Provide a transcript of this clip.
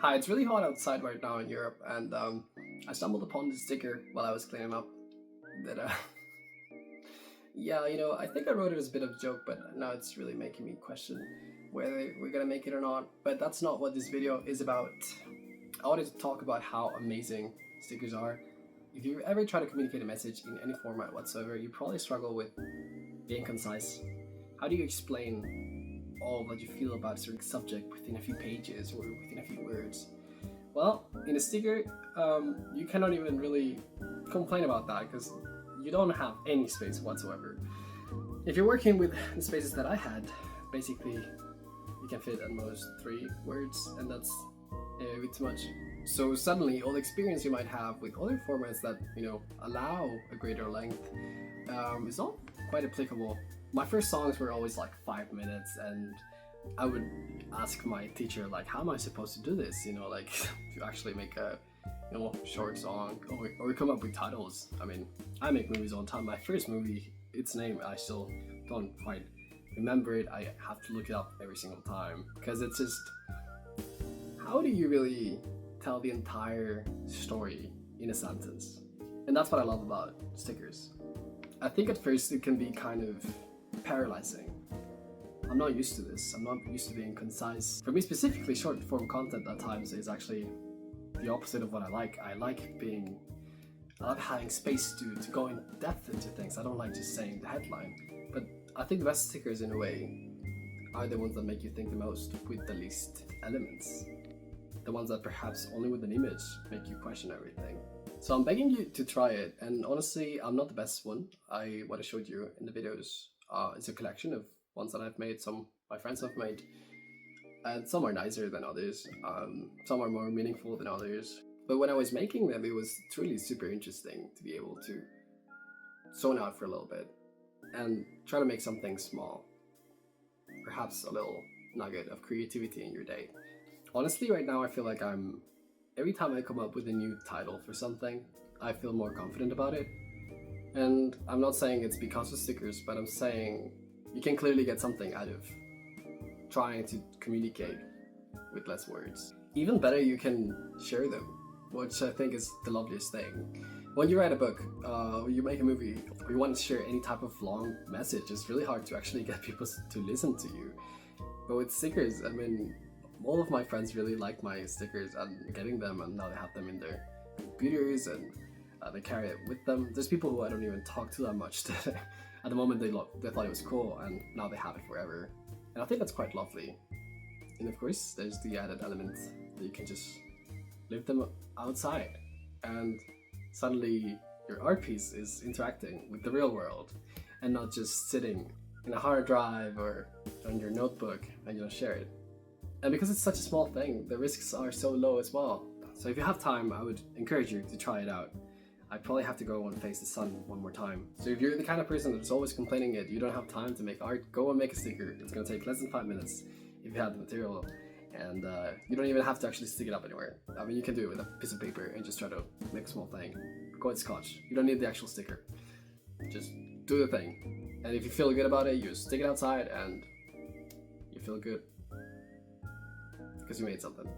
Hi, it's really hot outside right now in Europe, and I stumbled upon this sticker while I was cleaning up that, yeah, I think I wrote it as a bit of a joke, but now it's really making me question whether we're gonna make it or not. But that's not what this video is about. I wanted to talk about how amazing stickers are. If you ever try to communicate a message in any format whatsoever, you probably struggle with being concise. How do you explain all what you feel about a certain subject within a few pages or within a few words? Well, in a sticker, you cannot even really complain about that because you don't have any space whatsoever. If you're working with the spaces that I had, basically you can fit at most 3 words, and that's a bit too much. So suddenly all the experience you might have with other formats that allow a greater length is not quite applicable. My first songs were always like 5 minutes, and I would ask my teacher, like, how am I supposed to do this? Like to actually make a short song or come up with titles. I mean, I make movies all the time. My first movie, its name, I still don't quite remember it. I have to look it up every single time because it's just, how do you really tell the entire story in a sentence? And that's what I love about stickers. I think at first it can be kind of paralyzing. I'm not used to this. I'm not used to being concise. For me specifically, short form content at times is actually the opposite of what I like. I like having space to go in depth into things. I don't like just saying the headline. But I think the best stickers, in a way, are the ones that make you think the most with the least elements. The ones that perhaps only with an image make you question everything. So I'm begging you to try it, and honestly, I'm not the best one. What I showed you in the videos is a collection of ones that I've made, some my friends have made, and some are nicer than others, some are more meaningful than others. But when I was making them, it was truly super interesting to be able to zone out for a little bit and try to make something small, perhaps a little nugget of creativity in your day. Honestly, right now I feel like every time I come up with a new title for something, I feel more confident about it. And I'm not saying it's because of stickers, but I'm saying you can clearly get something out of trying to communicate with less words. Even better, you can share them, which I think is the loveliest thing. When you write a book, you make a movie, or you want to share any type of long message, it's really hard to actually get people to listen to you. But with stickers, I mean, all of my friends really like my stickers and getting them, and now they have them in their computers and they carry it with them. There's people who I don't even talk to that much that at the moment they thought it was cool, and now they have it forever. And I think that's quite lovely. And of course, there's the added element that you can just leave them outside, and suddenly your art piece is interacting with the real world and not just sitting in a hard drive or on your notebook and you don't share it. And because it's such a small thing, the risks are so low as well. So if you have time, I would encourage you to try it out. I probably have to go and face the sun one more time. So if you're the kind of person that's always complaining that you don't have time to make art, go and make a sticker. It's gonna take less than 5 minutes if you have the material. And you don't even have to actually stick it up anywhere. I mean, you can do it with a piece of paper and just try to make a small thing. Go with scotch. You don't need the actual sticker. Just do the thing. And if you feel good about it, you stick it outside and you feel good because you made something.